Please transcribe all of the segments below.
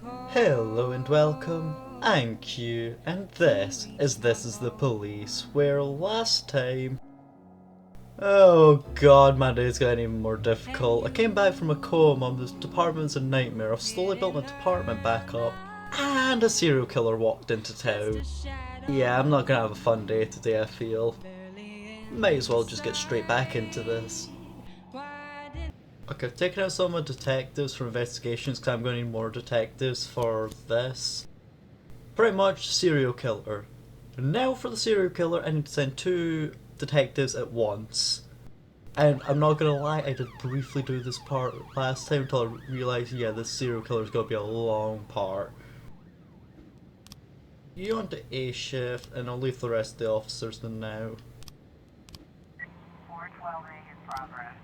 Hello and welcome, I'm Q, and this is the Police, where last time... Oh god, my day's getting even more difficult. I came back from a coma, this department's a nightmare, I've slowly built my department back up, and a serial killer walked into town. Yeah, I'm not gonna have a fun day today, I feel. Might as well just get straight back into this. Okay, I've taken out some of the detectives for investigations because I'm going to need more detectives for this. Pretty much serial killer. Now for the serial killer, I need to send 2 detectives at once. And I'm not gonna lie, I did briefly do this part last time until I realised, yeah, this serial killer is gonna be a long part. You on to A shift, and I'll leave the rest of the officers for now. 412A in progress.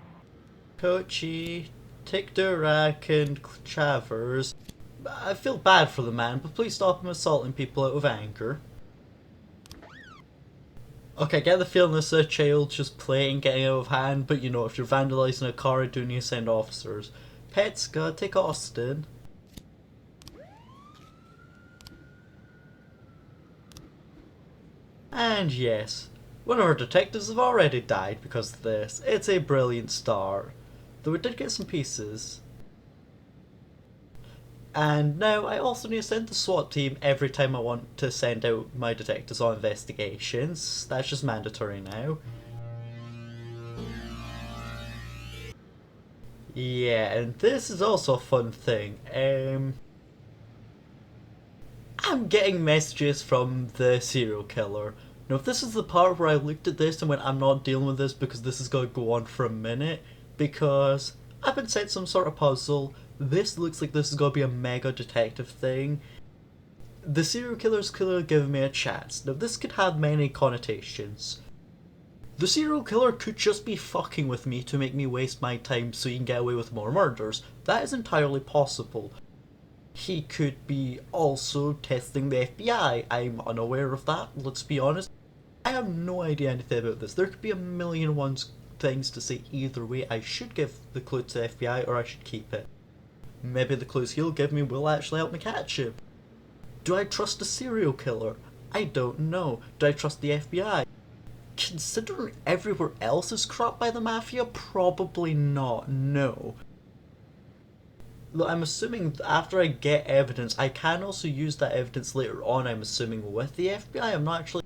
Coachy, take Durack and Travers. I feel bad for the man, but please stop him assaulting people out of anger. Okay, I get the feeling this is a child just playing, getting out of hand, but you know, if you're vandalising a car, I do need to send officers. Petska, take Austin. And yes, one of our detectives have already died because of this. It's a brilliant start. Though we did get some pieces. And now I also need to send the SWAT team every time I want to send out my detectives on investigations. That's just mandatory now. Yeah, and this is also a fun thing. I'm getting messages from the serial killer. Now, if this is the part where I looked at this and went, I'm not dealing with this because this is going to go on for a minute, because I've been sent some sort of puzzle. This looks like this is going to be a mega detective thing. The serial killer's clearly giving me a chance. Now, this could have many connotations. The serial killer could just be fucking with me to make me waste my time so he can get away with more murders. That is entirely possible. He could be also testing the FBI. I'm unaware of that, let's be honest. I have no idea anything about this. There could be a million and one things to say either way. I should give the clue to the FBI or I should keep it. Maybe the clues he'll give me will actually help me catch him. Do I trust a serial killer? I don't know. Do I trust the FBI? Considering everywhere else is corrupt by the Mafia, probably not, no. Look, I'm assuming after I get evidence, I can also use that evidence later on, I'm assuming, with the FBI. I'm not actually...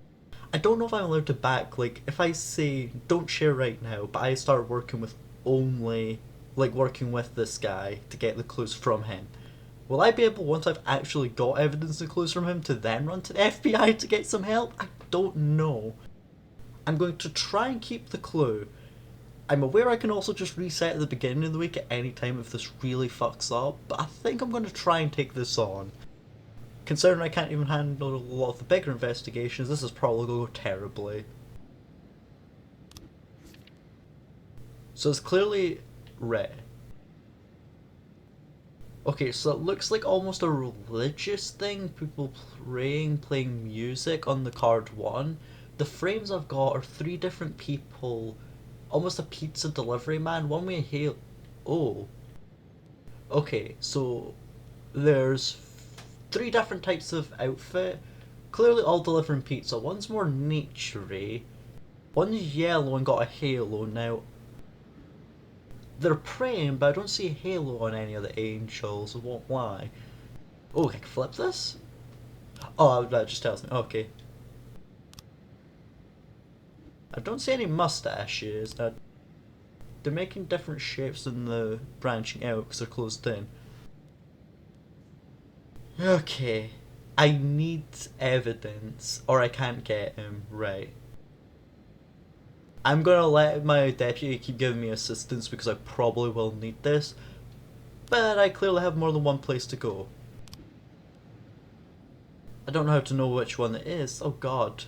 I don't know if I'm allowed to back, like, if I say, don't share right now, but I start working with only, like, working with this guy to get the clues from him. Will I be able, once I've actually got evidence and clues from him, to then run to the FBI to get some help? I don't know. I'm going to try and keep the clue. I'm aware I can also just reset at the beginning of the week at any time if this really fucks up, but I think I'm going to try and take this on. Considering I can't even handle a lot of the bigger investigations, this is probably going to go terribly. So it's clearly red. Okay, so it looks like almost a religious thing, people praying, playing music on the card 1. The frames I've got are 3 different people, almost a pizza delivery man, one with a hail... Oh. Okay, so there's 3 different types of outfit, clearly all delivering pizza. One's more nature-y, one's yellow and got a halo. Now, they're praying, but I don't see a halo on any of the angels, I won't lie. Oh, I can flip this? Oh, that just tells me, okay. I don't see any mustaches. They're making different shapes than the branching out because they're closed in. Okay. I need evidence or I can't get him. Right. I'm gonna let my deputy keep giving me assistance because I probably will need this. But I clearly have more than one place to go. I don't know how to know which one it is. Oh god.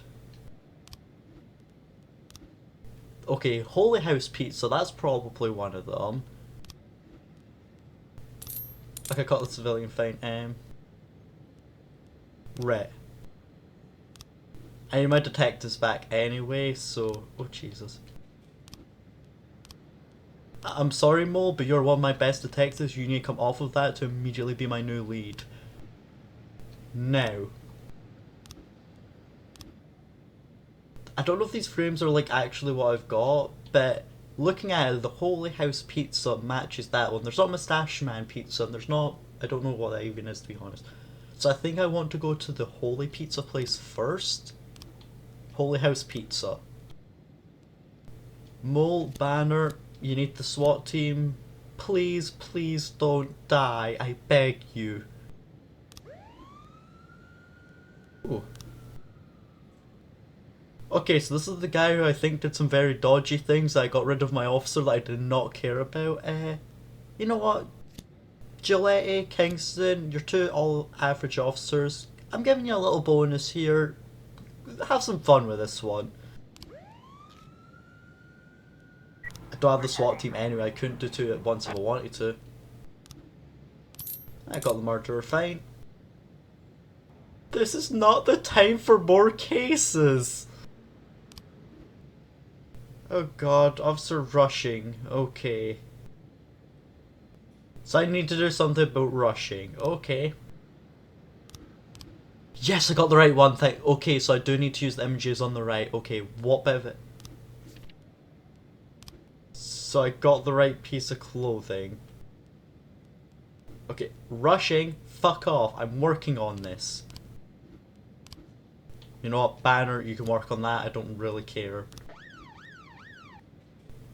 Okay, Holy House Pizza, that's probably one of them. Okay, I caught the civilian fine. Right. I need my detectives back anyway, so... Oh, Jesus. I'm sorry, Mo, but you're one of my best detectives. You need to come off of that to immediately be my new lead. Now, I don't know if these frames are like actually what I've got, but looking at it, the Holy House pizza matches that one. There's not Moustache Man pizza, and there's not. I don't know what that even is, to be honest. So I think I want to go to the Holy Pizza place first. Holy House Pizza. Mole, Banner, you need the SWAT team. Please, please don't die. I beg you. Ooh. Okay, so this is the guy who I think did some very dodgy things. I got rid of my officer that I did not care about. You know what? Gillette, Kingston, you're two all average officers. I'm giving you a little bonus here. Have some fun with this one. I don't have the SWAT team anyway, I couldn't do two at once if I wanted to. I got the murderer, fine. This is not the time for more cases! Oh god, officer rushing, okay. So I need to do something about rushing, okay. Yes, I got the right one thing. Okay, so I do need to use the images on the right. Okay, what bit of it? So I got the right piece of clothing. Okay, rushing, fuck off, I'm working on this. You know what, Banner, you can work on that, I don't really care.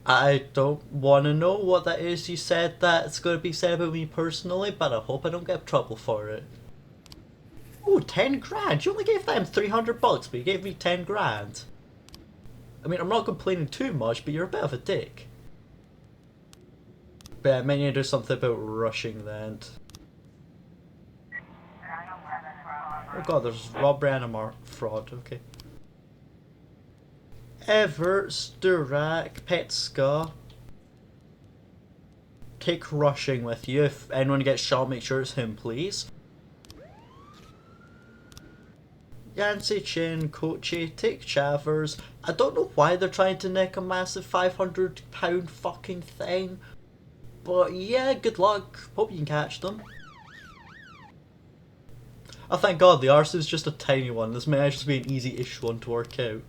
I don't want to know what that is you said that's going to be said about me personally, but I hope I don't get in trouble for it. Ooh, 10 grand, you only gave them 300 bucks, but you gave me 10 grand. I mean, I'm not complaining too much, but you're a bit of a dick. But yeah, I may need to do something about rushing then. Oh god, there's robbery and a fraud, okay. Ever, Sturak, Petska. Take rushing with you. If anyone gets shot, make sure it's him, please. Yancey, Chin, Kochi, take Chavers. I don't know why they're trying to nick a massive £500 fucking thing. But yeah, good luck. Hope you can catch them. Oh, thank god, the arse is just a tiny one. This may actually be an easy-ish one to work out.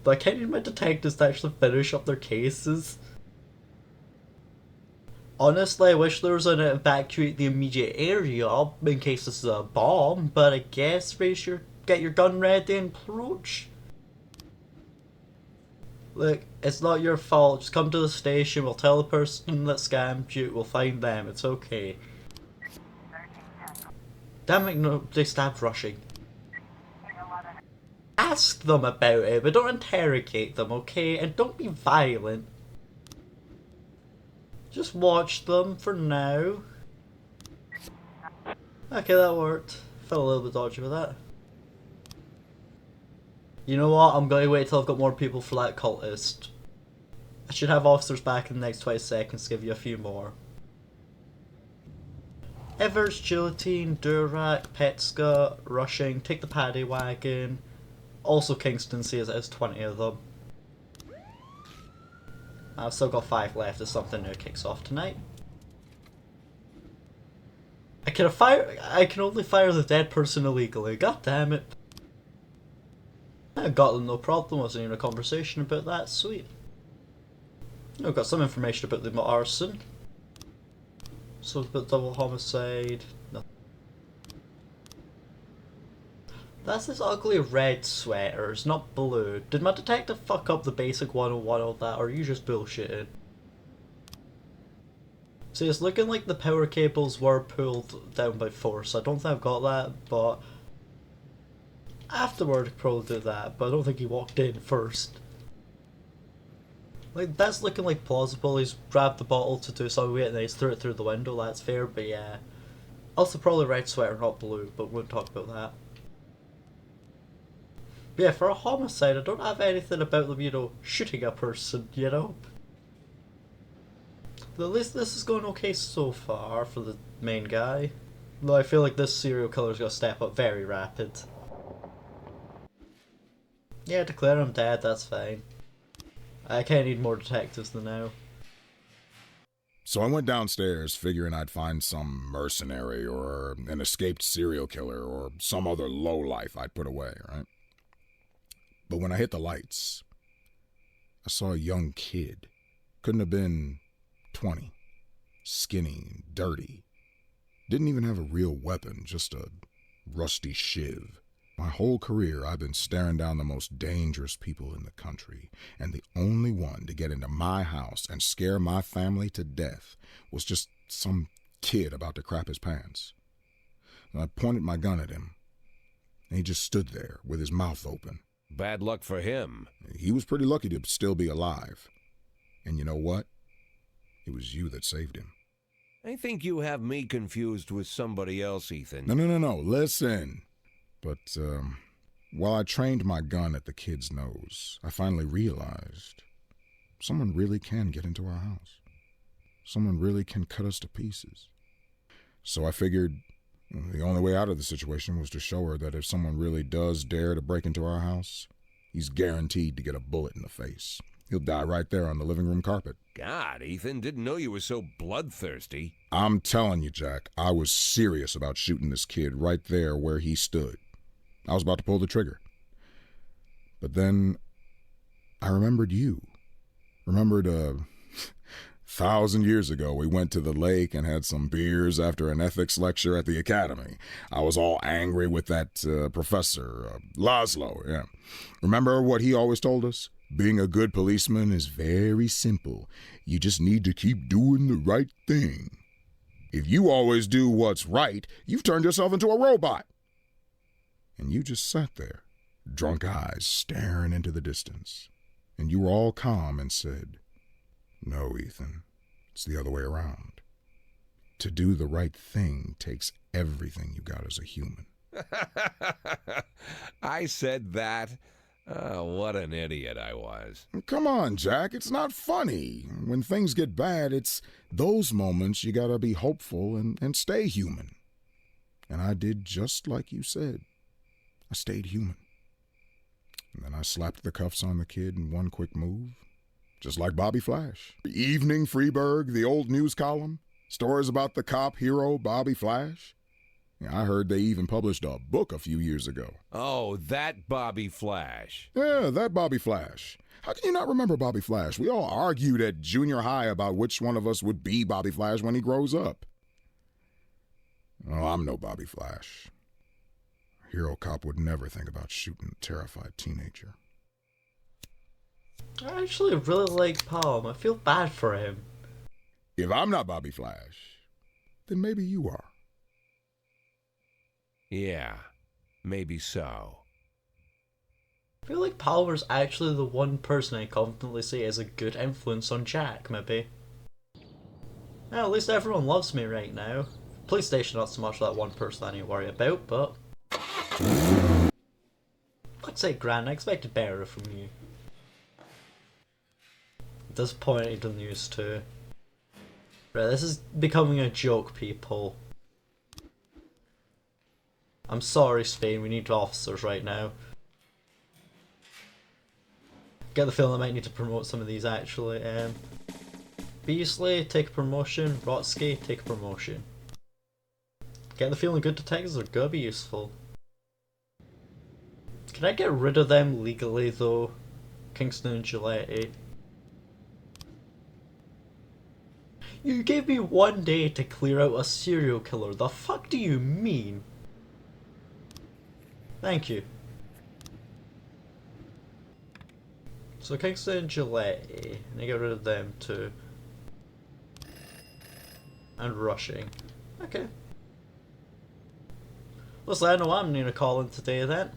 But I can't need my detectives to actually finish up their cases. Honestly, I wish there was an evacuate the immediate area in case this is a bomb, but I guess get your gun ready and approach. Look, it's not your fault. Just come to the station, we'll tell the person that scammed you, we'll find them, it's okay. Damn it, no, they stabbed rushing. Ask them about it, but don't interrogate them, okay? And don't be violent. Just watch them for now. Okay, that worked. Felt a little bit dodgy with that. You know what? I'm going to wait till I've got more people for that cultist. I should have officers back in the next 20 seconds to give you a few more. Evers, Guillotine, Durak, Petska, Rushing, take the paddy wagon. Also Kingston, see as it is 20 of them. I've still got 5 left if something new kicks off tonight. I can only fire the dead person illegally, god damn it. I got them, no problem, wasn't even a conversation about that, sweet. I've got some information about the arson. So about double homicide, no. That's this ugly red sweater, it's not blue. Did my detective fuck up the basic 101 of that, or are you just bullshitting? See, it's looking like the power cables were pulled down by force. I don't think I've got that, but afterward I could probably do that, but I don't think he walked in first. Like, that's looking like plausible. He's grabbed the bottle to do something with it and then he's threw it through the window, that's fair, but yeah. Also probably red sweater, not blue, but we won't talk about that. But yeah, for a homicide, I don't have anything about them, you know, shooting a person, you know? But at least this is going okay so far for the main guy. Though I feel like this serial killer's gonna step up very rapid. Yeah, declare him dead, that's fine. I kinda need more detectives than now. So I went downstairs figuring I'd find some mercenary or an escaped serial killer or some other lowlife I'd put away, right? But when I hit the lights, I saw a young kid. Couldn't have been 20. Skinny, dirty. Didn't even have a real weapon, just a rusty shiv. My whole career, I've been staring down the most dangerous people in the country, and the only one to get into my house and scare my family to death was just some kid about to crap his pants. And I pointed my gun at him, and he just stood there with his mouth open. Bad luck for him. He was pretty lucky to still be alive. And you know what? It was you that saved him. I think you have me confused with somebody else, Ethan. No. Listen. But while I trained my gun at the kid's nose, I finally realized someone really can get into our house. Someone really can cut us to pieces. So I figured the only way out of the situation was to show her that if someone really does dare to break into our house, he's guaranteed to get a bullet in the face. He'll die right there on the living room carpet. God, Ethan, didn't know you were so bloodthirsty. I'm telling you, Jack, I was serious about shooting this kid right there where he stood. I was about to pull the trigger. But then I remembered you. Remembered 1,000 years ago, we went to the lake and had some beers after an ethics lecture at the academy. I was all angry with that professor, Laszlo, yeah. Remember what he always told us? Being a good policeman is very simple. You just need to keep doing the right thing. If you always do what's right, you've turned yourself into a robot. And you just sat there, drunk eyes staring into the distance. And you were all calm and said, "No, Ethan, it's the other way around. To do the right thing takes everything you got as a human." I said that. Oh, what an idiot I was. Come on, Jack, it's not funny. When things get bad, it's those moments you gotta be hopeful and stay human. And I did just like you said. I stayed human. And then I slapped the cuffs on the kid in one quick move. Just like Bobby Flash. Evening Freeburg, the old news column. Stories about the cop hero Bobby Flash. I heard they even published a book a few years ago. Oh, that Bobby Flash. Yeah, that Bobby Flash. How can you not remember Bobby Flash? We all argued at junior high about which one of us would be Bobby Flash when he grows up. Oh, I'm no Bobby Flash. A hero cop would never think about shooting a terrified teenager. I actually really like Palm. I feel bad for him. If I'm not Bobby Flash, then maybe you are. Yeah, maybe so. I feel like Palmer's actually the one person I confidently say is a good influence on Jack, maybe. Well, at least everyone loves me right now. PlayStation not so much that one person I need to worry about, but... I'd say, Grant, I expected better from you. Disappointed in news too. Right, this is becoming a joke, people. I'm sorry, Spain, we need officers right now. Get the feeling I might need to promote some of these actually. Beasley, take a promotion. Rotsky, take a promotion. Get the feeling good detectives are gonna be useful. Can I get rid of them legally though? Kingston and Gillette. You gave me 1 day to clear out a serial killer. The fuck do you mean? Thank you. So Kingston and Gillette, and I get rid of them too. And rushing. Okay. Listen, I know I'm gonna call in today then.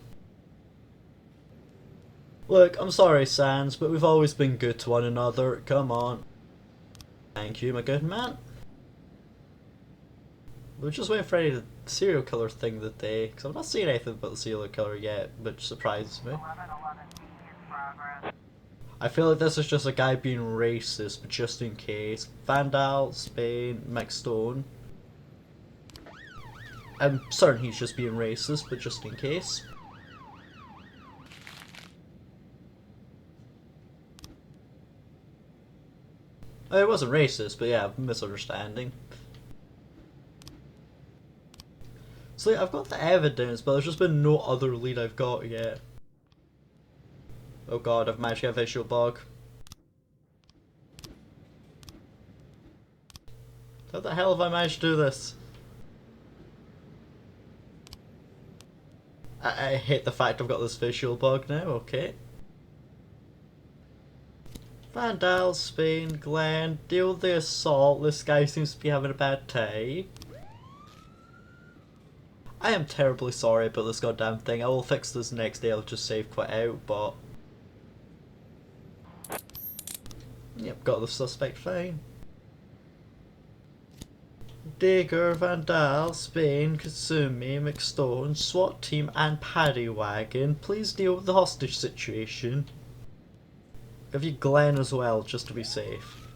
Look, I'm sorry, Sans, but we've always been good to one another. Come on. Thank you, my good man. We're just waiting for the serial killer thing today, because I'm not seeing anything about the serial killer yet, which surprises me. I feel like this is just a guy being racist, but just in case. Vandal, Spain, McStone. I'm certain he's just being racist, but just in case. It wasn't racist, but yeah, misunderstanding. So yeah, I've got the evidence, but there's just been no other lead I've got yet. Oh god, I've managed to get a visual bug. How the hell have I managed to do this? I hate the fact I've got this visual bug now, okay. Vandal, Spain, Glenn, deal with the assault. This guy seems to be having a bad day. I am terribly sorry about this goddamn thing. I will fix this next day. I'll just save quit out, but... Yep, got the suspect fine. Digger, Vandal, Spain, Kasumi, McStone, SWAT team and Paddy Wagon, please deal with the hostage situation. Give you Glenn as well, just to be safe.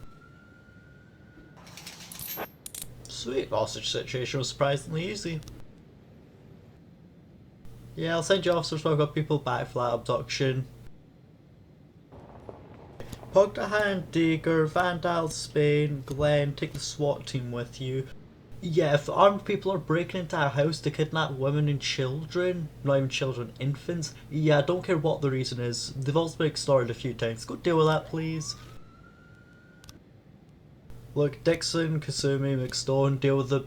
Sweet, hostage situation was surprisingly easy. Yeah, I'll send you officers when I've got people back for that abduction. Pog to hand, Digger, Vandal, Spain, Glenn, take the SWAT team with you. Yeah, if armed people are breaking into our house to kidnap women and children, not even children, infants, yeah, I don't care what the reason is. They've also been extorted a few times. Go deal with that, please. Look, Dixon, Kasumi, McStone, deal with the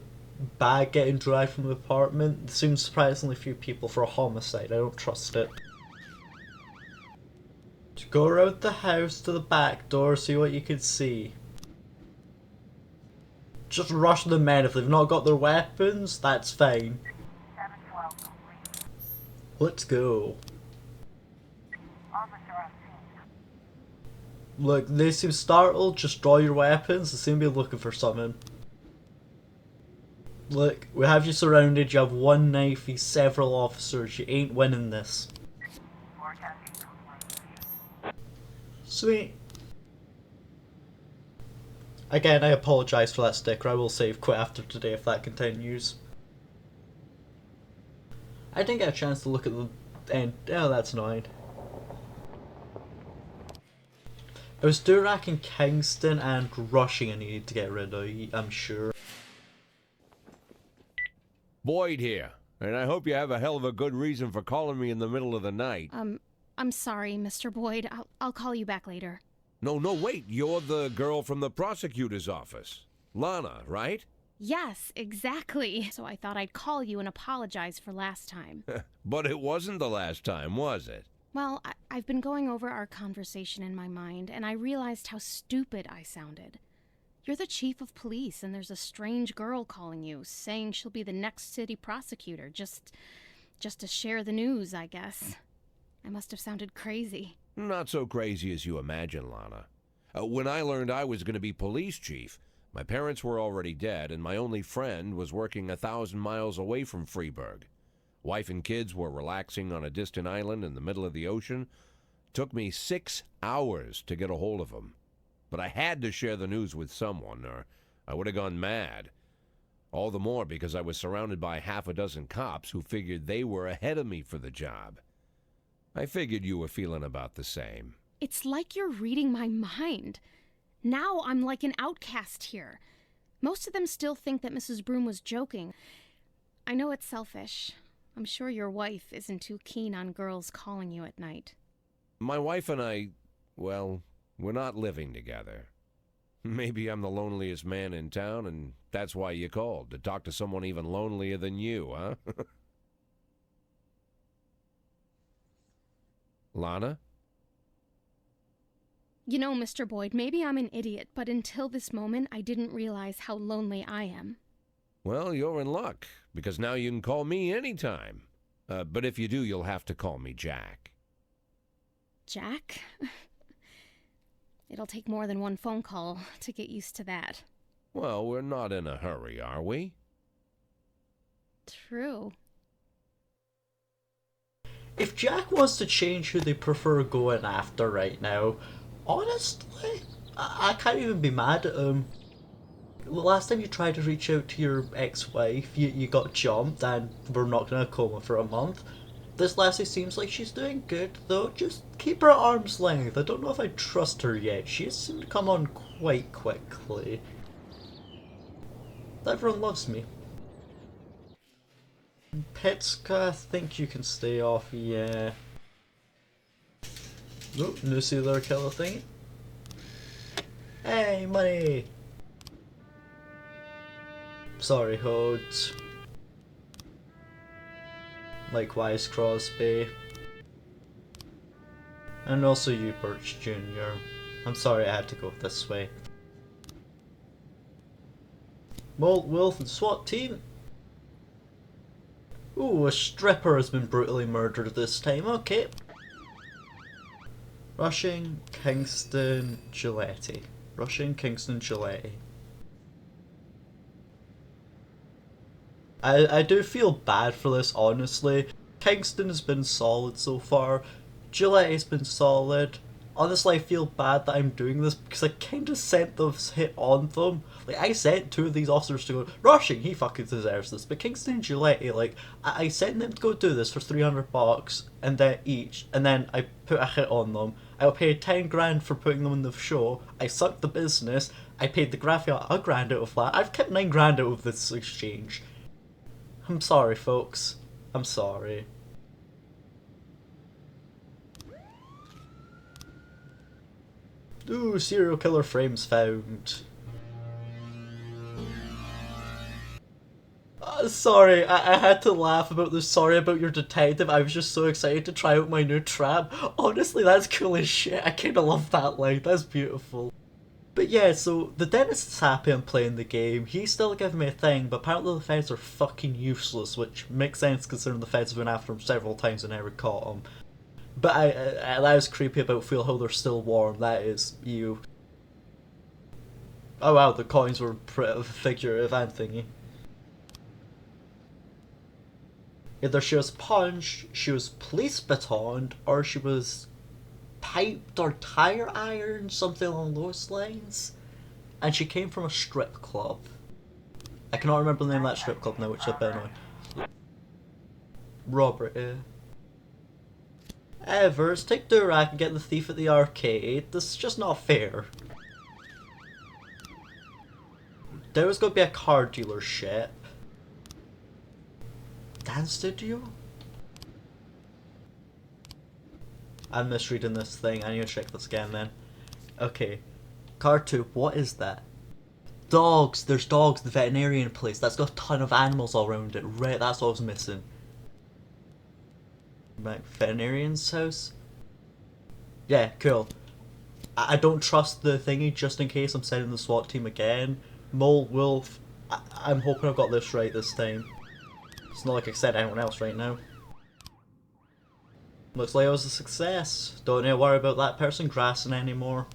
bag getting dragged from the apartment. There seems surprisingly few people for a homicide. I don't trust it. To go around the house to the back door, see what you can see. Just rush the men. If they've not got their weapons, that's fine. Let's go. Look, they seem startled. Just draw your weapons. They seem to be looking for something. Look, we have you surrounded. You have one knife, he's several officers. You ain't winning this. Sweet. Again, I apologise for that sticker. I will save quit after today if that continues. I didn't get a chance to look at the end. Oh, that's annoying. It was Durack and Kingston and Rushing I needed to get rid of, I'm sure. Boyd here, and I hope you have a hell of a good reason for calling me in the middle of the night. I'm sorry, Mr. Boyd. I'll call you back later. No, wait, you're the girl from the prosecutor's office. Lana, right? Yes, exactly. So I thought I'd call you and apologize for last time. But it wasn't the last time, was it? Well, I've been going over our conversation in my mind, and I realized how stupid I sounded. You're the chief of police, and there's a strange girl calling you, saying she'll be the next city prosecutor, just to share the news, I guess. I must have sounded crazy. Not so crazy as you imagine, Lana. When I learned I was going to be police chief, my parents were already dead, and my only friend was working 1,000 miles away from Freeburg. Wife and kids were relaxing on a distant island in the middle of the ocean. Took me 6 hours to get a hold of them. But I had to share the news with someone, or I would have gone mad. All the more because I was surrounded by half a dozen cops who figured they were ahead of me for the job. I figured you were feeling about the same. It's like you're reading my mind. Now I'm like an outcast here. Most of them still think that Mrs. Broom was joking. I know it's selfish. I'm sure your wife isn't too keen on girls calling you at night. My wife and I, well, we're not living together. Maybe I'm the loneliest man in town, and that's why you called, to talk to someone even lonelier than you, huh? Lana? You know, Mr. Boyd, maybe I'm an idiot, but until this moment, I didn't realize how lonely I am. Well, you're in luck, because now you can call me anytime. But if you do, you'll have to call me Jack. Jack? It'll take more than one phone call to get used to that. Well, we're not in a hurry, are we? True. If Jack wants to change who they prefer going after right now, honestly, I can't even be mad at him. The last time you tried to reach out to your ex-wife, you got jumped and were knocked in a coma for a month. This lassie seems like she's doing good, though. Just keep her at arm's length. I don't know if I trust her yet. She has seemed to come on quite quickly. Everyone loves me. Petska, I think you can stay off, yeah. Nope, no serial killer thing. Hey, money! Sorry, Hodes. Likewise, Crosby. And also you, Birch Jr. I'm sorry I had to go this way. Mold Wolf and SWAT team. Ooh, a stripper has been brutally murdered this time, okay. Rushing, Kingston, Gillette. Rushing, Kingston, Gillette. I do feel bad for this, honestly. Kingston has been solid so far. Gillette has been solid. Honestly, I feel bad that I'm doing this because I kind of sent the hit on them. Like, I sent two of these officers to go, Rushing, he fucking deserves this. But Kingston and Gillette, like, I sent them to go do this for $300 and then each, and then I put a hit on them. I paid 10 grand for putting them in the show. I sucked the business. I paid the graphic a grand out of that. I've kept 9 grand out of this exchange. I'm sorry, folks. I'm sorry. Ooh, serial killer frames found. Sorry, I had to laugh about this. Sorry about your detective. I was just so excited to try out my new trap. Honestly, that's cool as shit. I kinda love that line. That's beautiful. But yeah, so the dentist is happy I'm playing the game. He's still giving me a thing, but apparently the feds are fucking useless, which makes sense considering the feds have been after him several times and never caught him. But that was creepy about feel how they're still warm. That is you. Oh wow, the coins were figurative and thingy. Either she was punched, she was police batoned, or she was piped or tire ironed, something along those lines. And she came from a strip club. I cannot remember the name of that strip club now, which is a bit annoying. Robert, yeah. Evers, take Durak and get the thief at the arcade. This is just not fair. There was going to be a car dealership. Dance studio? I'm misreading this thing. I need to check this again then. Okay. Car 2, what is that? Dogs! There's dogs, the veterinarian place. That's got a ton of animals all around it. Right, that's what I was missing. Veterinarian's house? Yeah, cool. I don't trust the thingy just in case I'm sending the SWAT team again. Mole, Wolf, I'm hoping I've got this right this time. It's not like I said anyone else right now. Looks like it was a success. Don't need to worry about that person grassing anymore.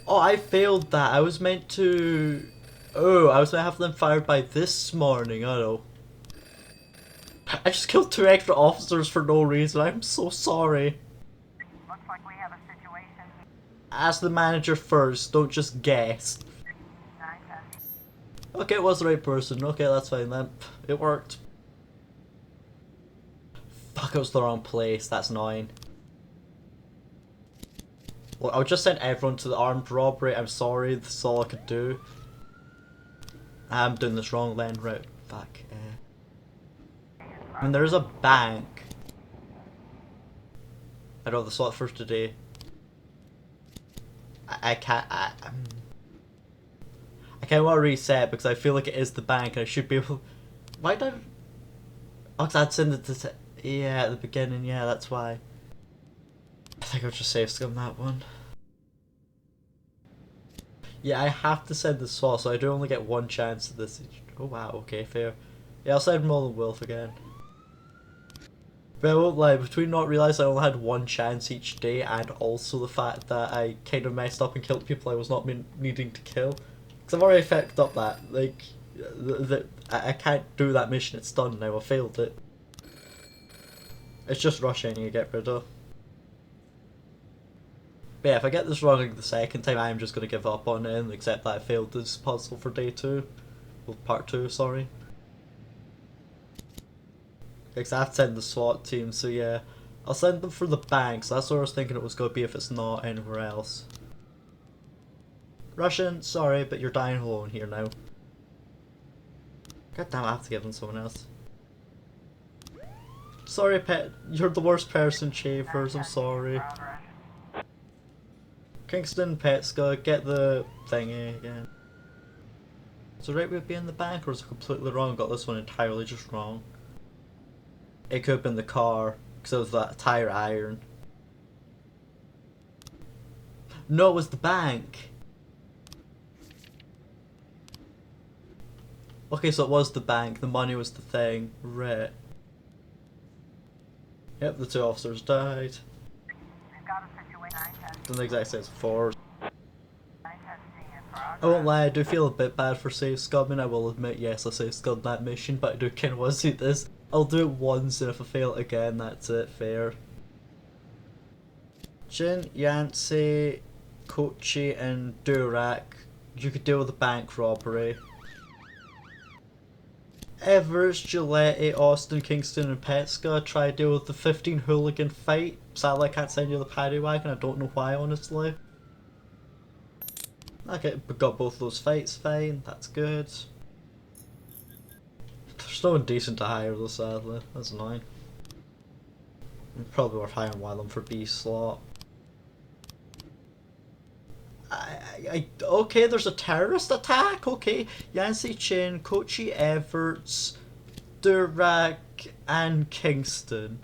Oh, I failed that. I was meant to... Oh, I was meant to have them fired by this morning. I know. I just killed 2 extra officers for no reason. I'm so sorry. Looks like we have a situation. Ask the manager first. Don't just guess. Okay, it was the right person. Okay, that's fine then. It worked. Fuck, I was the wrong place. That's annoying. Well, I just sent everyone to the armed robbery. I'm sorry. This is all I could do. I'm doing this wrong then. Right. Fuck. And there is a bank. I know the slot for today. I can't. I kind of want to reset because I feel like it is the bank and I should be able... Why did I... Oh, because I'd send it to... Yeah, at the beginning, yeah, that's why. I think I'll just save scum that one. Yeah, I have to send the SWAT, so I do only get 1 chance at this. Oh wow, okay, fair. Yeah, I'll send Mole and Wolf again. But I won't lie, between not realising I only had 1 chance each day and also the fact that I kind of messed up and killed people I was not needing to kill. Because I've already fucked up that, like, I can't do that mission, it's done now, I failed it. It's just rushing you get rid of. But yeah, if I get this wrong the second time, I'm just going to give up on it and accept that I failed this puzzle for day 2. Well, part 2, sorry. Because I have to send the SWAT team, so yeah. I'll send them for the bank, so that's what I was thinking it was going to be if it's not anywhere else. Russian, sorry, but you're dying alone here now. God damn, I have to give them someone else. Sorry, pet. You're the worst person, Schaefer's. I'm sorry. Kingston, Petska, get the thingy again. Is the right way to be in the bank, or is it completely wrong? Got this one entirely just wrong. It could have been the car, because it was that tire iron. No, it was the bank. Okay, so it was the bank, the money was the thing. Right. Yep, the 2 officers died. We've got a situation. The exact same as before. I won't lie, I do feel a bit bad for safe scumming. I will admit, yes, I safe scummed that mission, but I do kind of want to see this. I'll do it once, and if I fail it again, that's it, fair. Jin, Yancey, Kochi, and Durak, you could deal with the bank robbery. Evers, Gillette, Austin, Kingston, and Petska try to deal with the 15 hooligan fight. Sadly, I can't send you the paddy wagon, I don't know why, honestly. Okay, we got both those fights fine, that's good. There's no one decent to hire though, sadly. That's annoying. Probably worth hiring one of them for B slot. Okay, there's a terrorist attack. Okay, Yancey Chen, Kochi Everts, Durak, and Kingston.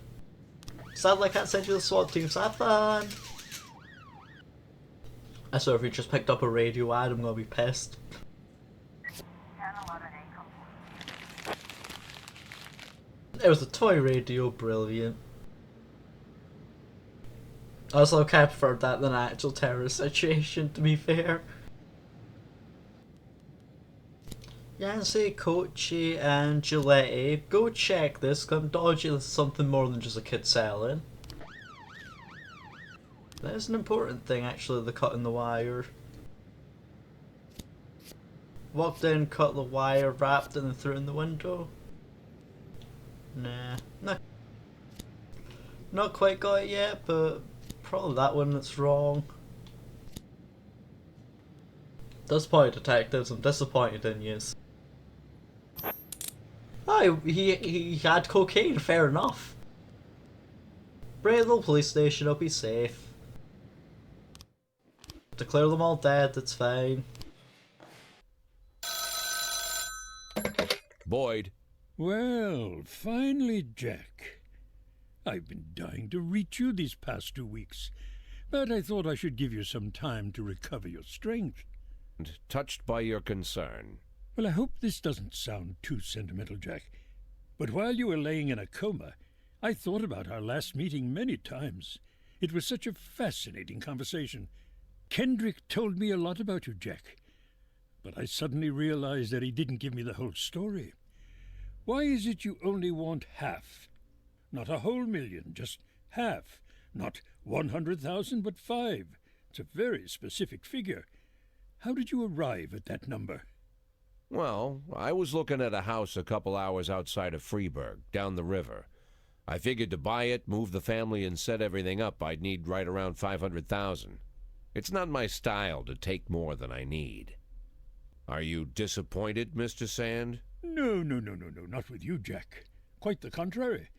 Sadly, I can't send you the SWAT teams. Have fun. I swear, if you just picked up a radio ad, I'm gonna be pissed. 1011 complete. It was a toy radio, brilliant. Also, I preferred that than an actual terrorist situation, to be fair. Yancey, Kochi, and Gillette, go check this, because I'm dodgy this is something more than just a kid selling. That is an important thing, actually, the cutting the wire. Walked in, cut the wire, wrapped it, and threw it in the window. Nah. Not quite got it yet, but probably that one that's wrong. Disappointed detectives, I'm disappointed in yous. Oh, he had cocaine, fair enough. Bring the police station, I'll be safe. Declare them all dead, it's fine. Boyd. Well, finally, Jack. I've been dying to reach you these past 2 weeks, but I thought I should give you some time to recover your strength. Touched by your concern. Well, I hope this doesn't sound too sentimental, Jack, but while you were laying in a coma, I thought about our last meeting many times. It was such a fascinating conversation. Kendrick told me a lot about you, Jack, but I suddenly realized that he didn't give me the whole story. Why is it you only want half? Not a whole million, just half. Not 100,000, but 5. It's a very specific figure. How did you arrive at that number? Well, I was looking at a house a couple hours outside of Freeburg, down the river. I figured to buy it, move the family, and set everything up, I'd need right around 500,000. It's not my style to take more than I need. Are you disappointed, Mr. Sand? No, not with you, Jack. Quite the contrary.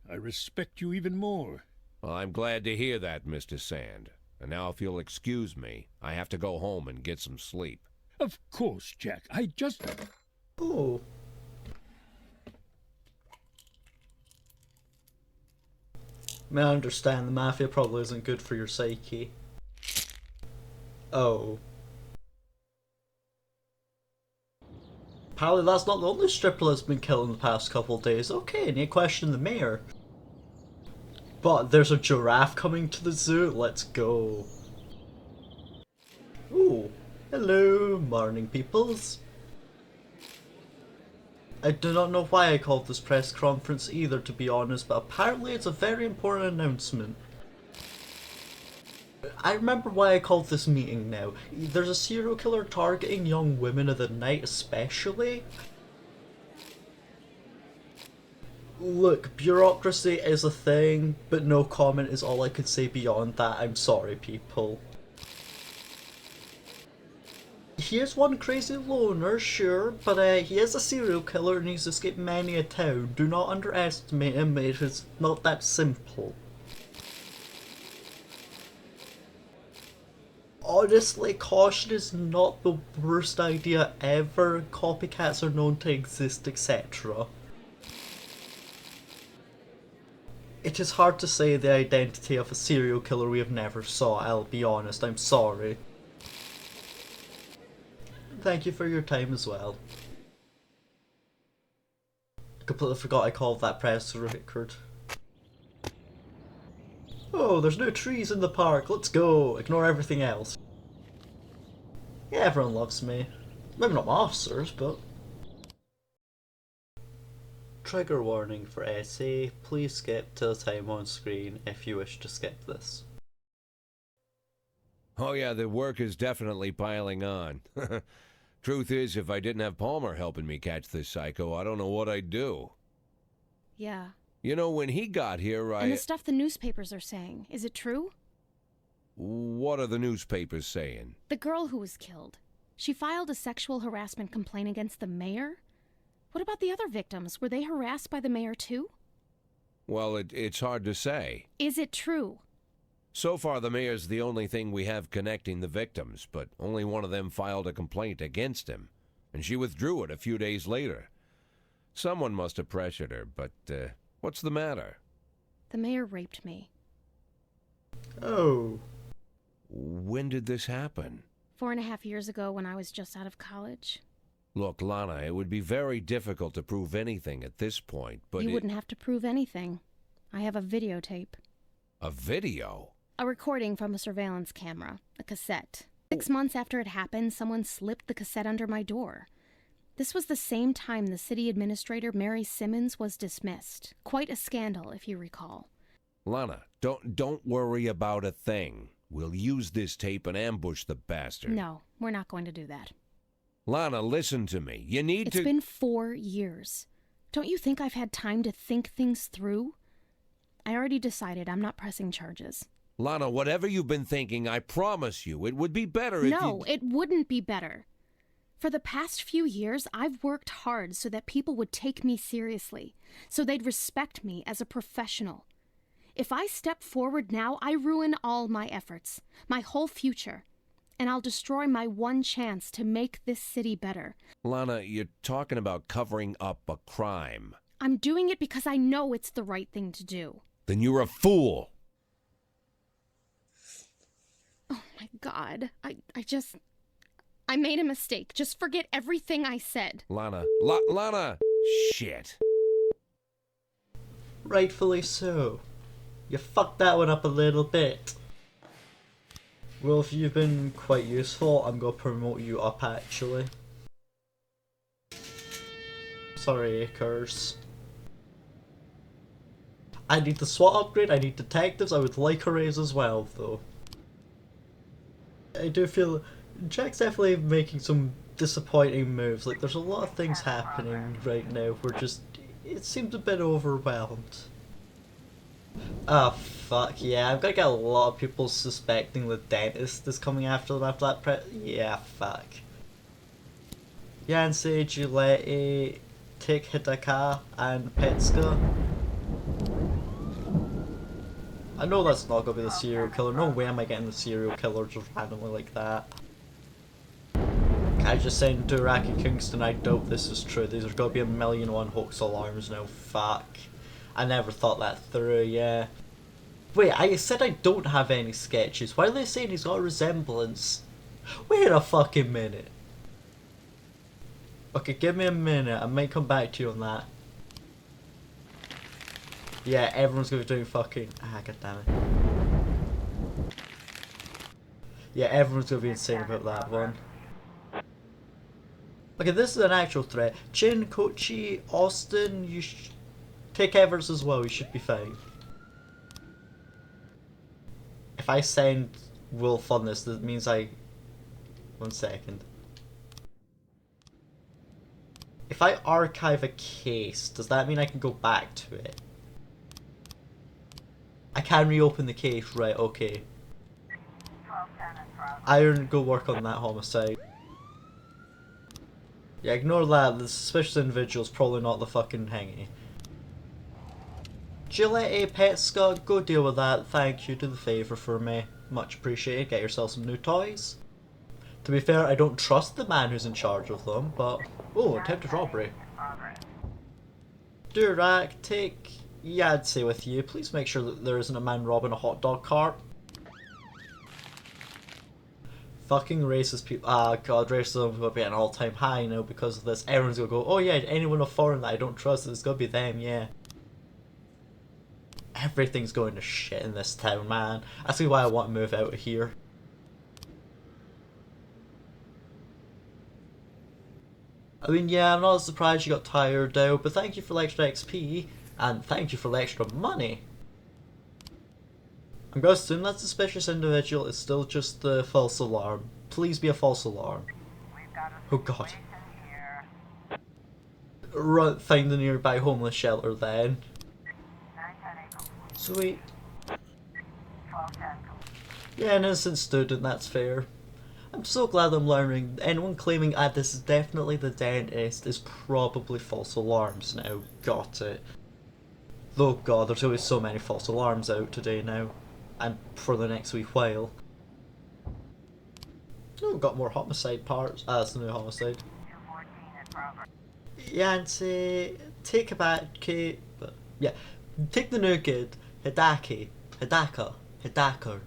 I respect you even more. Well, I'm glad to hear that, Mr. Sand. And now if you'll excuse me, I have to go home and get some sleep. Of course, Jack. I just... Oh. I mean, I understand the mafia probably isn't good for your psyche. Oh. Apparently that's not the only stripper that's been killed in the past couple of days. Okay, need to question the mayor. But there's a giraffe coming to the zoo, let's go. Ooh, hello, morning peoples. I do not know why I called this press conference either, to be honest, but apparently it's a very important announcement. I remember why I called this meeting now. There's a serial killer targeting young women of the night especially. Look, bureaucracy is a thing, but no comment is all I could say beyond that. I'm sorry, people. he is one crazy loner, sure, but he is a serial killer and he's escaped many a town. Do not underestimate him, it is not that simple. Honestly, caution is not the worst idea ever. Copycats are known to exist, etc. It is hard to say the identity of a serial killer we have never saw, I'll be honest, I'm sorry. Thank you for your time as well. I completely forgot I called that press record. Oh, there's no trees in the park, let's go, ignore everything else. Yeah, everyone loves me. Maybe not my officers, but... Trigger warning for essay, please skip to the time on screen if you wish to skip this. Oh yeah, the work is definitely piling on. Truth is, if I didn't have Palmer helping me catch this psycho, I don't know what I'd do. Yeah. You know, when he got here, And the stuff the newspapers are saying, is it true? What are the newspapers saying? The girl who was killed. She filed a sexual harassment complaint against the mayor? What about the other victims? Were they harassed by the mayor too? Well, it's hard to say. Is it true? So far, the mayor's the only thing we have connecting the victims, but only one of them filed a complaint against him, and she withdrew it a few days later. Someone must have pressured her, but what's the matter? The mayor raped me. Oh. When did this happen? 4.5 years ago when I was just out of college. Look, Lana, it would be very difficult to prove anything at this point, but You wouldn't have to prove anything. I have a videotape. A video? A recording from a surveillance camera. A cassette. 6 months after it happened, someone slipped the cassette under my door. This was the same time the city administrator, Mary Simmons, was dismissed. Quite a scandal, if you recall. Lana, don't worry about a thing. We'll use this tape and ambush the bastard. No, we're not going to do that. Lana, listen to me. You need to... It's been 4 years. Don't you think I've had time to think things through? I already decided I'm not pressing charges. Lana, whatever you've been thinking, I promise you, it would be better if No, it wouldn't be better. For the past few years, I've worked hard so that people would take me seriously, so they'd respect me as a professional. If I step forward now, I ruin all my efforts, my whole future, and I'll destroy my one chance to make this city better. Lana, you're talking about covering up a crime. I'm doing it because I know it's the right thing to do. Then you're a fool. Oh my God, I made a mistake. Just forget everything I said. Lana, Lana! Shit. Rightfully so. You fucked that one up a little bit. Well, if you've been quite useful, I'm gonna promote you up actually. Sorry, Acres. I need the SWAT upgrade, I need detectives, I would like a raise as well though. I do feel Jack's definitely making some disappointing moves. Like, there's a lot of things happening right now where just, it seems a bit overwhelmed. Oh fuck, yeah, I'm gonna get a lot of people suspecting the dentist is coming after them after that yeah, fuck. Yansei, Gillette, Take Hidaka, and Petska. I know that's not gonna be the serial killer. No way am I getting the serial killer just randomly like that. I just sent Durak and Kingston, I doubt this is true. These are gonna be 1,000,001 hoax alarms now. Fuck. I never thought that through, yeah. Wait, I said I don't have any sketches. Why are they saying he's got a resemblance? Wait a fucking minute. Okay, give me a minute. I might come back to you on that. Yeah, everyone's gonna be doing fucking... Ah, goddammit. Yeah, everyone's gonna be insane about that one. Okay, this is an actual threat. Chin, Kochi, Austin, you take Evers as well, you should be fine. If I send Wolf on this, that means I... 1 second. If I archive a case, does that mean I can go back to it? I can reopen the case, right, okay. 1210 and Bravo. Iron, go work on that homicide. Yeah, ignore that. The suspicious individual's probably not the fucking hangy. Gillette Pet Scott, go deal with that. Thank you. Do the favour for me. Much appreciated. Get yourself some new toys. To be fair, I don't trust the man who's in charge of them, but... Oh, attempted robbery. Durak, take... Yeah, I'd say with you. Please make sure that there isn't a man robbing a hot dog cart. Fucking racist people. Ah, god, racism will be at an all-time high now because of this. Everyone's gonna go, oh yeah, anyone of foreign that I don't trust, it's gonna be them, yeah. Everything's going to shit in this town, man. That's why I want to move out of here. I mean, yeah, I'm not surprised you got tired out, but thank you for the extra XP, and thank you for the extra money. I'm going to assume that suspicious individual is still just the false alarm. Please be a false alarm. Oh god. Run, find the nearby homeless shelter then. Sweet. Yeah, an innocent student, that's fair. I'm so glad I'm learning. Anyone claiming, this is definitely the dentist is probably false alarms now. Got it. Oh god, there's always so many false alarms out today now. And for the next wee while. Oh, got more homicide parts. That's the new homicide. Yancy, take a back, Kate. Yeah, take the new kid. Hidaka,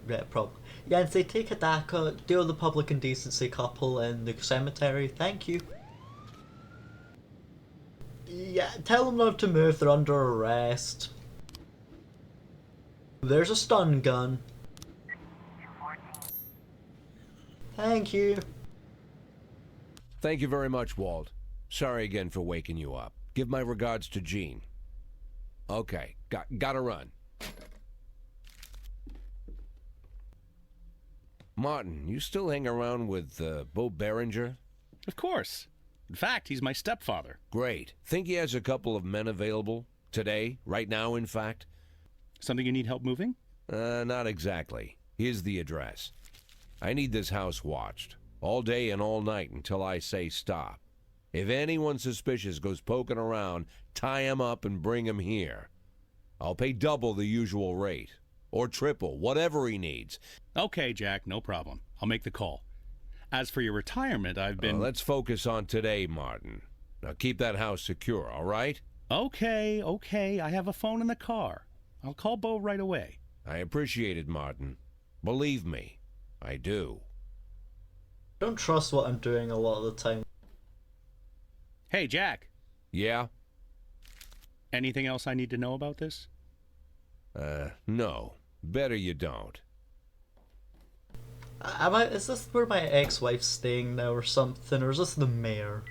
yeah, probably. Yancy, take Hidaka, deal with the public indecency couple in the cemetery. Thank you. Yeah, tell them not to move. They're under arrest. There's a stun gun. Thank you. Thank you very much, Walt. Sorry again for waking you up. Give my regards to Jean. Okay, gotta run. Martin, you still hang around with Bo Berenger? Of course. In fact, he's my stepfather. Great. Think he has a couple of men available? Today? Right now, in fact? Something you need help moving? Not exactly. Here's the address. I need this house watched. All day and all night until I say stop. If anyone suspicious goes poking around, tie him up and bring him here. I'll pay double the usual rate. Or triple, whatever he needs. Okay, Jack, no problem. I'll make the call. As for your retirement, I've been... Let's focus on today, Martin. Now keep that house secure, all right? Okay. I have a phone in the car. I'll call Bo right away. I appreciate it, Martin. Believe me, I do. Don't trust what I'm doing a lot of the time. Hey, Jack. Yeah? Anything else I need to know about this? No. Better you don't. Is this where my ex-wife's staying now or something, or is this the mayor?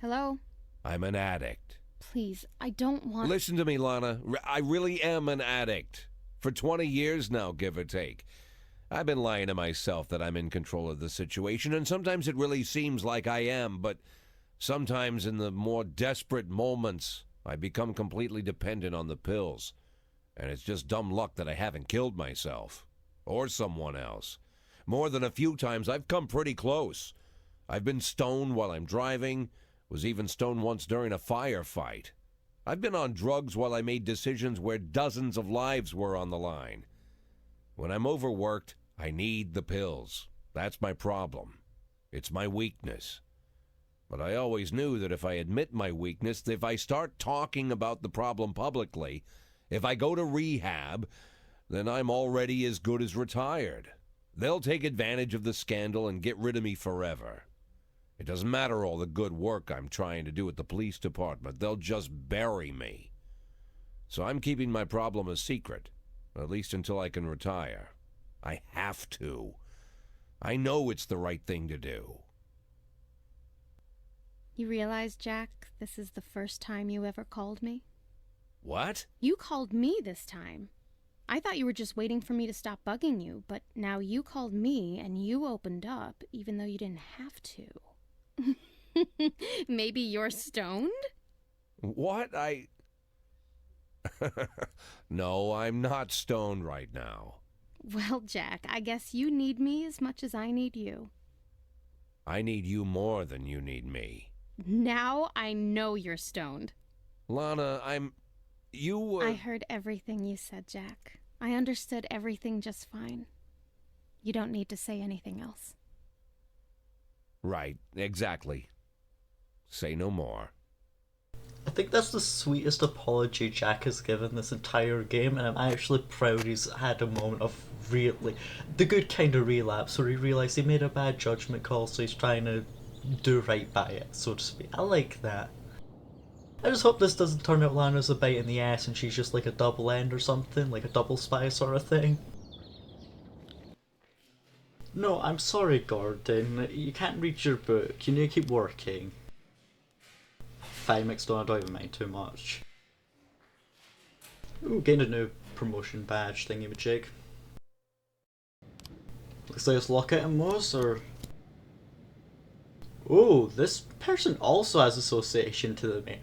Hello? I'm an addict. Please, I don't want... Listen to me, Lana. I really am an addict. For 20 years now, give or take. I've been lying to myself that I'm in control of the situation, and sometimes it really seems like I am, but sometimes in the more desperate moments, I become completely dependent on the pills. And it's just dumb luck that I haven't killed myself. Or someone else. More than a few times, I've come pretty close. I've been stoned while I'm driving, was even stoned once during a firefight. I've been on drugs while I made decisions where dozens of lives were on the line. When I'm overworked, I need the pills. That's my problem. It's my weakness. But I always knew that if I admit my weakness, if I start talking about the problem publicly, if I go to rehab, then I'm already as good as retired. They'll take advantage of the scandal and get rid of me forever. It doesn't matter all the good work I'm trying to do at the police department. They'll just bury me. So I'm keeping my problem a secret, at least until I can retire. I have to. I know it's the right thing to do. You realize, Jack, this is the first time you ever called me? What? You called me this time. I thought you were just waiting for me to stop bugging you, but now you called me and you opened up, even though you didn't have to. Maybe you're stoned? What? No, I'm not stoned right now. Well, Jack, I guess you need me as much as I need you. I need you more than you need me. Now I know you're stoned. Lana, You were... I heard everything you said, Jack. I understood everything just fine. You don't need to say anything else. Right, exactly. Say no more. I think that's the sweetest apology Jack has given this entire game, and I'm actually proud he's had a moment of really the good kind of relapse where he realised he made a bad judgment call, so he's trying to do right by it, so to speak. I like that. I just hope this doesn't turn out Lana's a bite in the ass and she's just like a double end or something, like a double spy sort of thing. No, I'm sorry, Gordon. You can't read your book. You need to keep working. Fine, mixed on, I don't even mind too much. Ooh, gained a new promotion badge thingy-majig. Looks like it's lockout and Moss, or... Oh, this person also has association to the mayor.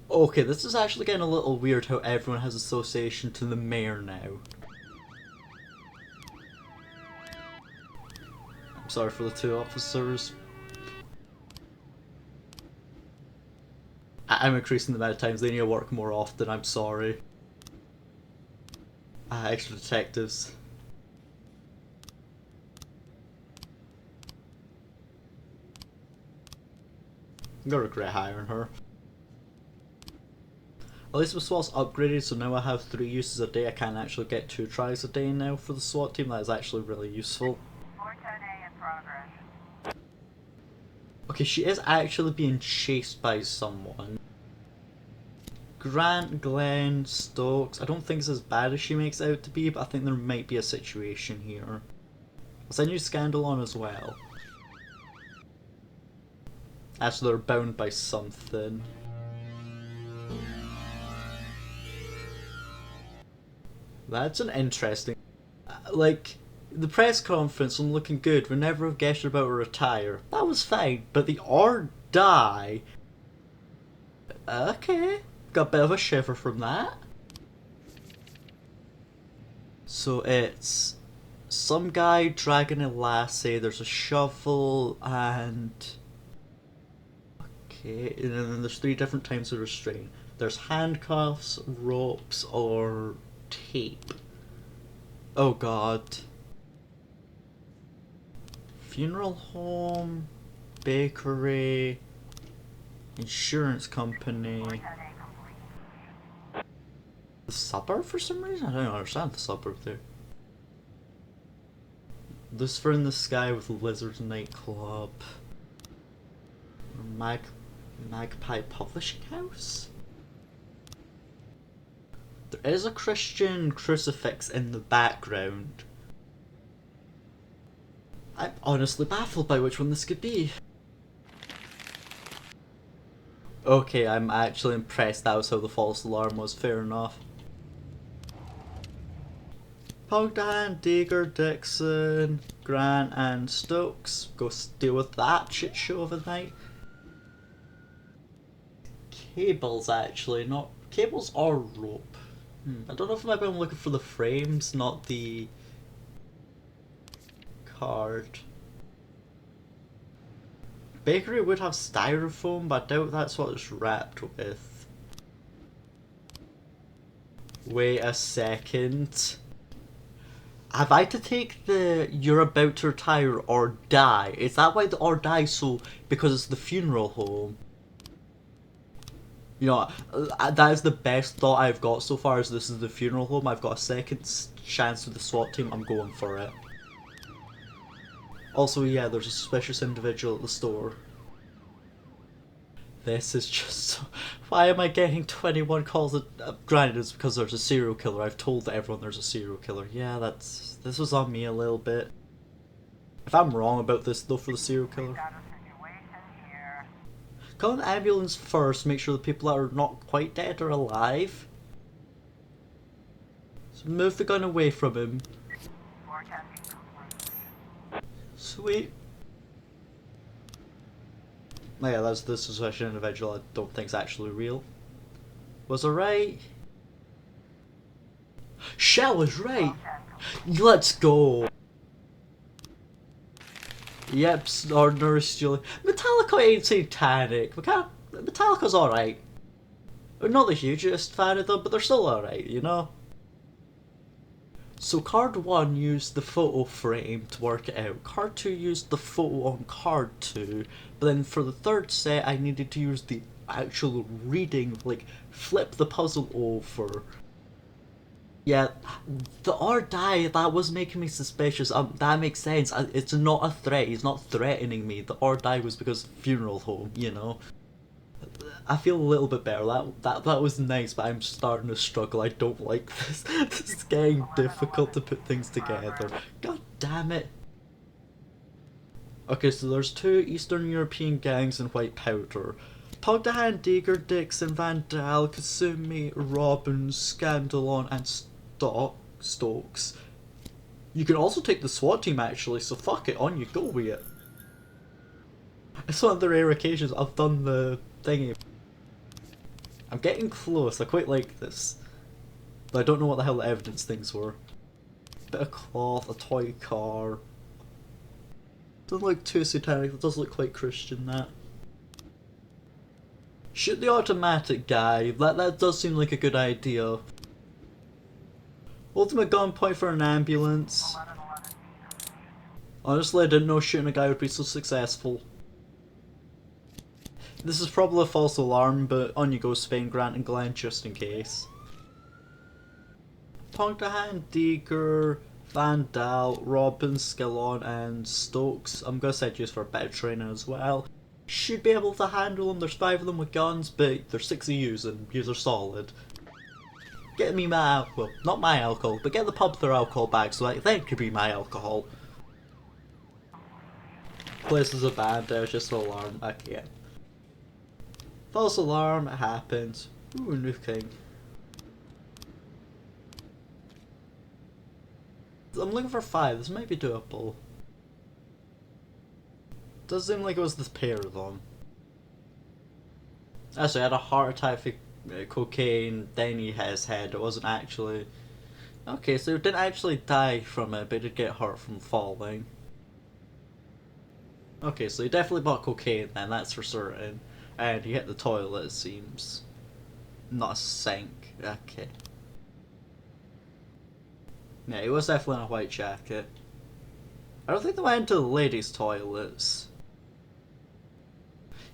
Okay, this is actually getting a little weird how everyone has association to the mayor now. I'm sorry for the two officers. I'm increasing the amount of times they need to work more often, I'm sorry. Extra detectives. I'm gonna regret hiring her. At least my SWAT's upgraded, so now I have 3 uses a day. I can actually get 2 tries a day now for the SWAT team. That is actually really useful. 410A in progress. Okay, she is actually being chased by someone. Grant, Glenn, Stokes. I don't think it's as bad as she makes it out to be, but I think there might be a situation here. Is a new scandal on as well? Actually, they're bound by something. That's an interesting... Like, the press conference on looking good would never have guessed about to retire. That was fine, but the or die... Okay, got a bit of a shiver from that. So it's... some guy dragging a lassie, there's a shovel, and... Okay, and then there's 3 different types of restraint. There's handcuffs, ropes, or tape. Oh god. Funeral home, bakery, insurance company. 410A complete. The suburb for some reason? I don't understand the suburb there. Lucifer in the Sky with Lizard Nightclub. Magpie Publishing House? There is a Christian crucifix in the background. I'm honestly baffled by which one this could be. Okay, I'm actually impressed that was how the false alarm was, fair enough. Pogdan, Deeger, Dixon, Grant and Stokes. Go deal with that shit show of a night. Cables actually, not... cables or rope. I don't know if maybe I'm looking for the frames, not the card. Bakery would have styrofoam, but I doubt that's what it's wrapped with. Wait a second. Have I to take the you're about to retire or die? Is that why the or die so because it's the funeral home? You know, that is the best thought I've got so far as this is the funeral home. I've got a second chance with the SWAT team, I'm going for it. Also, yeah, there's a suspicious individual at the store. This is just so... Why am I getting 21 calls? Granted, it's because there's a serial killer. I've told everyone there's a serial killer. Yeah, this was on me a little bit. If I'm wrong about this, though, for the serial killer... Got a situation here. Call an ambulance first, make sure the people that are not quite dead are alive. So move the gun away from him. 410B complete. Sweet. Oh yeah, that's the suspicious individual I don't think's actually real. Was I right? Shell is right! Let's go! Yep, ordinary stealing. Metallica ain't satanic. Metallica's alright. I'm not the hugest fan of them, but they're still alright, you know? So card 1 used the photo frame to work it out. Card 2 used the photo on card 2, but then for the third set I needed to use the actual reading, like flip the puzzle over. Yeah, the or die, that was making me suspicious. That makes sense. It's not a threat. He's not threatening me. The or die was because funeral home, you know? I feel a little bit better. That was nice, but I'm starting to struggle. I don't like this. This is getting difficult to put things together. God damn it. Okay, so there's 2 Eastern European gangs in White Powder. Pogdahan, Deeger, Dixon, Vandal, Kasumi, Robbins, Scandalon, and Stokes. You can also take the SWAT team actually, so fuck it, on you go with it. It's one of the rare occasions I've done the thingy. I'm getting close, I quite like this. But I don't know what the hell the evidence things were. Bit of cloth, a toy car. Doesn't look too satanic, it does look quite Christian, that. Shoot the automatic guy, that does seem like a good idea. Ultimate gunpoint for an ambulance. Honestly, I didn't know shooting a guy would be so successful. This is probably a false alarm, but on you go, Spain, Grant, and Glenn, just in case. Pogdahan, Deeger, Vandal, Robbins, Skillon, and Stokes. I'm gonna set you for a bit of training as well. Should be able to handle them. There's 5 of them with guns, but there's 6 of yous, and yous are solid. Get me my, well, not my alcohol, but get the pub their alcohol back so that could be my alcohol. Places abandoned, just an alarm again. False alarm, it happens. Ooh, new king. I'm looking for 5, this might be doable. Does seem like it was this pair of them. Actually, I had a heart attack for cocaine, then he hit his head. It wasn't actually... Okay, so he didn't actually die from it, but he did get hurt from falling. Okay, so he definitely bought cocaine then, that's for certain. And he hit the toilet, it seems. Not a sink. Okay. Yeah, he was definitely in a white jacket. I don't think they went into the ladies' toilets.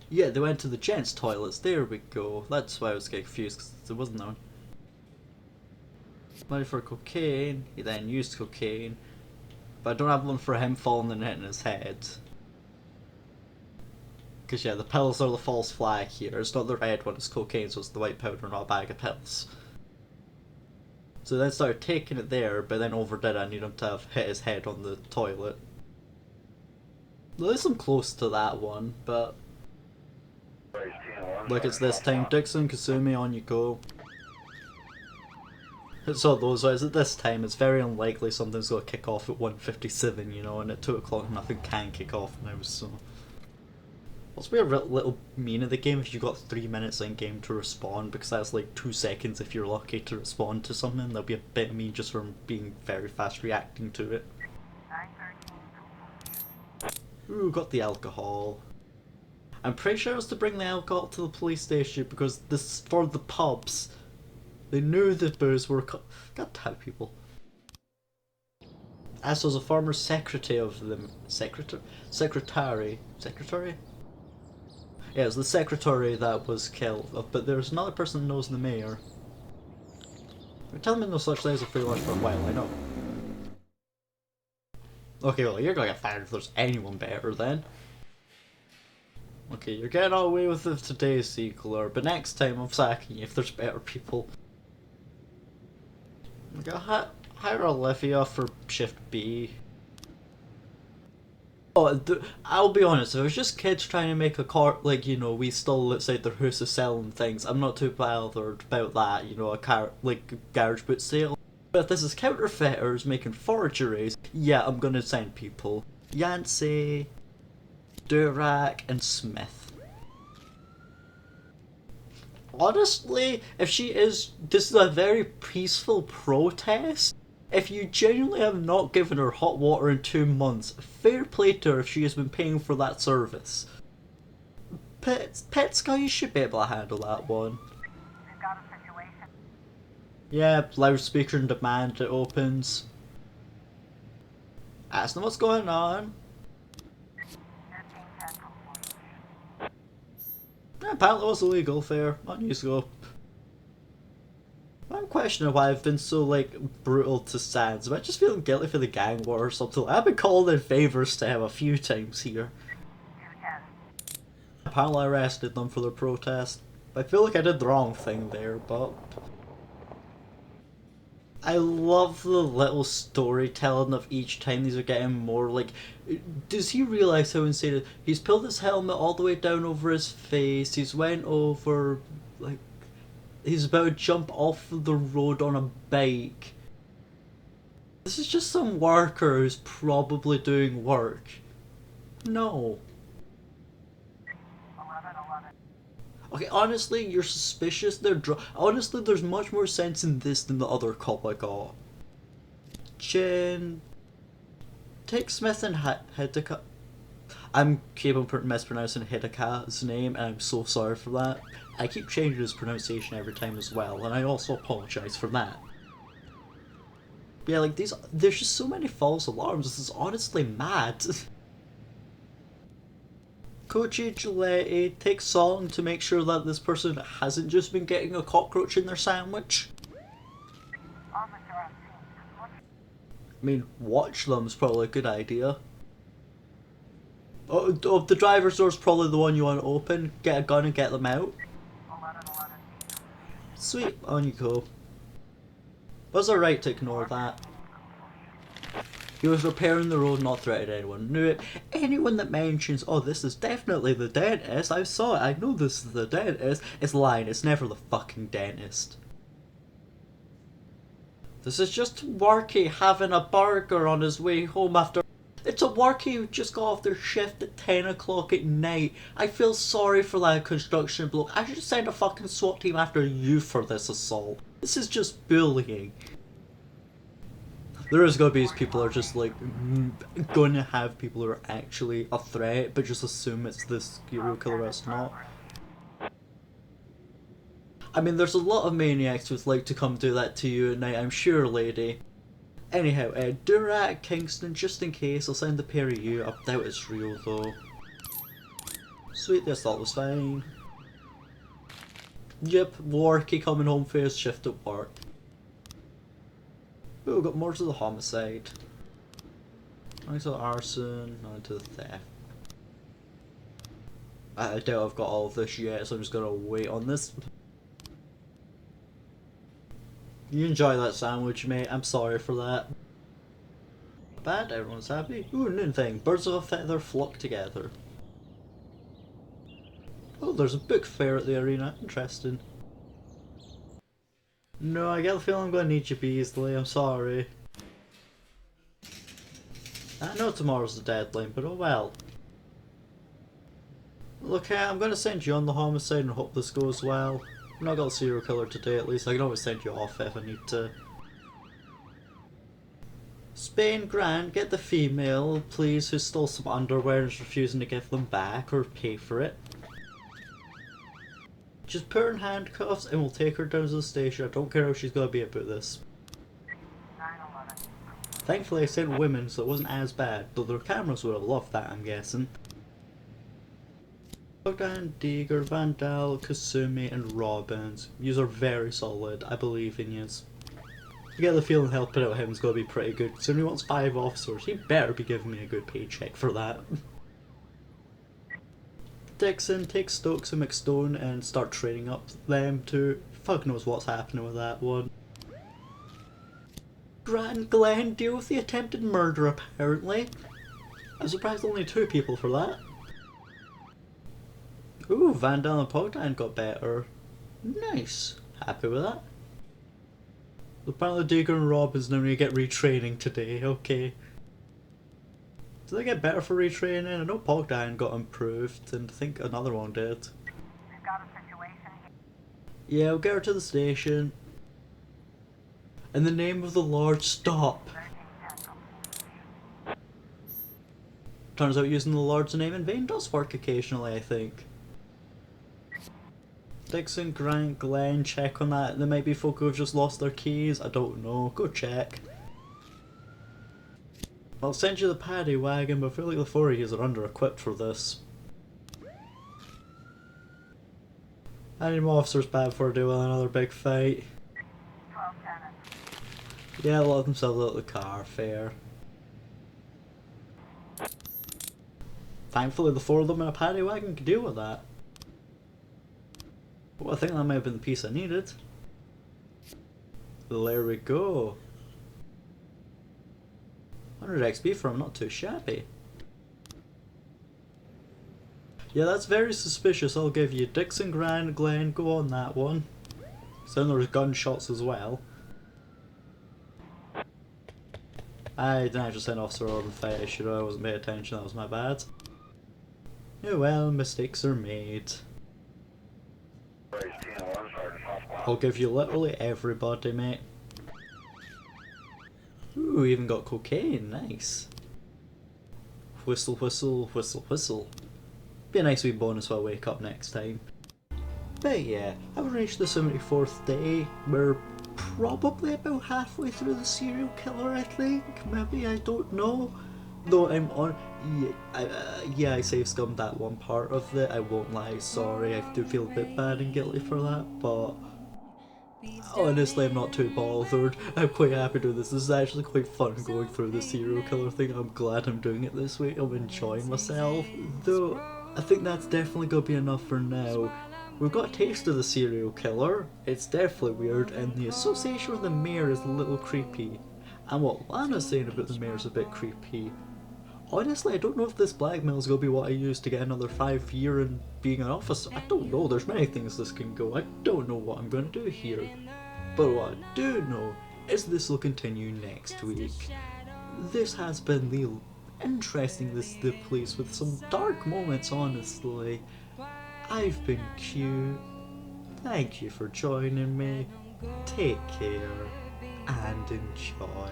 Yeah, they went to the gents' toilets. There we go. That's why I was getting confused, because there wasn't one. Money for cocaine. He then used cocaine. But I don't have one for him falling and hitting his head. Because yeah, the pills are the false flag here. It's not the red one, it's cocaine, so it's the white powder, not a bag of pills. So then started taking it there, but then overdid it. I need him to have hit his head on the toilet. At least I'm close to that one, but... Look, it's this time. Dixon, Kasumi, on you go. It's all those ways. At this time, it's very unlikely something's going to kick off at 1:57, you know, and at 2 o'clock nothing can kick off now, so... What's be a little mean of the game if you got 3 minutes in game to respond, because that's like 2 seconds if you're lucky to respond to something. That'll be a bit mean just from being very fast reacting to it. 913. Ooh, got the alcohol. I'm pretty sure it was to bring the alcohol to the police station because this is for the pubs. They knew the booze were God damn people. As was a former secretary of the secretary? Yeah, it was the secretary that was killed, but there's another person that knows the mayor. You're telling me no such thing as a free lunch for a while, I know. Okay, well, you're gonna get fired if there's anyone better then. Okay, you're getting all away with it today, Ziegler, but next time I'm sacking you if there's better people. Hire Olivia for shift B. Oh, I'll be honest, if it was just kids trying to make a car, like, you know, we stall outside their house selling things, I'm not too bothered about that, you know, like garage boot sale. But if this is counterfeiters making forgeries, yeah, I'm gonna send people. Yancey, Durak, and Smith. Honestly, if this is a very peaceful protest, If you genuinely have not given her hot water in 2 months, fair play to her if she has been paying for that service. Pet Sky, you should be able to handle that one. We've got a situation. Yeah, loudspeaker in demand, it opens. Ask them what's going on. 1310 complete. Apparently it was illegal, fair. On you go. I'm questioning why I've been so, like, brutal to Sans. Am I just feeling guilty for the gang war or something? I've been called in favours to him a few times here. 210. Apparently I arrested them for their protest. I feel like I did the wrong thing there, but... I love the little storytelling of each time these are getting more, like... Does he realise how insane it is? He's pulled his helmet all the way down over his face, he's went over, like... He's about to jump off the road on a bike. This is just some worker who's probably doing work. No. 1111. Okay, honestly, you're suspicious. Honestly, there's much more sense in this than the other cop I got. Jen... Take Smith and Hideka... I'm capable of mispronouncing Hideka's name, and I'm so sorry for that. I keep changing his pronunciation every time as well, and I also apologise for that. Yeah, like there's just so many false alarms, this is honestly mad. Koji Gillette takes Song to make sure that this person hasn't just been getting a cockroach in their sandwich. Officer on scene. Look. I mean, watch them's probably a good idea. Oh, the driver's door's probably the one you want to open. Get a gun and get them out. 1111. Sweet, on you go. Was I right to ignore that? He was repairing the road, not threatening anyone. Knew it. Anyone that mentions, oh, this is definitely the dentist, I saw it, I know this is the dentist, is lying. It's never the fucking dentist. This is just Warky having a burger on his way home after... It's a Warky who just got off their shift at 10 o'clock at night. I feel sorry for that construction bloke. I should send a fucking SWAT team after you for this assault. This is just bullying. There is gonna be these people who are just like gonna have people who are actually a threat, but just assume it's this serial killer it's not. I mean, there's a lot of maniacs who'd like to come do that to you at night, I'm sure, lady. Anyhow, Durat, Kingston, just in case, I'll send a pair of you. I doubt it's real though. Sweet, this thought was fine. Yep, Warky coming home for his shift at work. Ooh, we got more to the homicide. On to the arson, on to the theft. I doubt I've got all of this yet, so I'm just gonna wait on this. You enjoy that sandwich, mate. I'm sorry for that. Bad, everyone's happy. Ooh, new thing. Birds of a feather flock together. Oh, there's a book fair at the arena. Interesting. No, I get the feeling I'm going to need you Beasley. I'm sorry. I know tomorrow's the deadline, but oh well. Look, I'm going to send you on the homicide and hope this goes well. I'm not got a serial killer today at least. I can always send you off if I need to. Spain Grant, get the female, please, who stole some underwear and is refusing to give them back or pay for it. Just put her in handcuffs and we'll take her down to the station. I don't care how she's gonna be about this. 911. Thankfully I said women, so it wasn't as bad, though their cameras would have loved that, I'm guessing. Bogdan, Deeger, Vandal, Kasumi, and Robbins. Yous are very solid. I believe in yous. I get the feeling helping out him is going to be pretty good. So he wants 5 officers. He better be giving me a good paycheck for that. Dixon, take Stokes and McStone and start training up them too. Fuck knows what's happening with that one. Grant Glenn, deal with the attempted murder apparently. I'm surprised only 2 people for that. Ooh, Vandal and Bogdan got better. Nice. Happy with that. Apparently Digger and Robbins now need to get retraining today, okay. Did they get better for retraining? I know Bogdan got improved and I think another one did. We've got a situation here. Yeah, we'll get her to the station. In the name of the Lord, stop! 1310 complete. Turns out using the Lord's name in vain does work occasionally, I think. Dixon, Grant, Glenn, check on that. There might be folk who have just lost their keys. I don't know. Go check. I'll send you the paddy wagon, but I feel like the four of you are under-equipped for this. Any more officers bad for doing another big fight? 1210. Yeah, let themselves out of the car. Fair. Thankfully, the four of them in a paddy wagon could deal with that. Well, I think that might have been the piece I needed. There we go. 100 XP for him, not too shabby. Yeah, that's very suspicious, I'll give you. Dixon, Grant, Glenn, go on that one. So there's gunshots as well. I didn't actually send Officer on the fight, I wasn't paying attention, that was my bad. Oh well, mistakes are made. I'll give you literally everybody, mate. Ooh, even got cocaine, nice. Whistle, whistle, whistle, whistle. Be a nice wee bonus when I wake up next time. But yeah, I've reached the 74th day. We're probably about halfway through the serial killer, I think. Maybe, I don't know. Though I'm on... Yeah, I save scummed that one part of it, I won't lie, sorry. I do feel a bit bad and guilty for that, but... honestly, I'm not too bothered. I'm quite happy doing this. This is actually quite fun going through the serial killer thing. I'm glad I'm doing it this week. I'm enjoying myself. Though, I think that's definitely going to be enough for now. We've got a taste of the serial killer. It's definitely weird, and the association with the mayor is a little creepy. And what Lana's saying about the mayor is a bit creepy. Honestly, I don't know if this blackmail is going to be what I use to get another 5 years in being an officer. I don't know, there's many things this can go. I don't know what I'm going to do here. But what I do know is this will continue next week. This has been the interesting the police with some dark moments, honestly. I've been Q. Thank you for joining me. Take care and enjoy.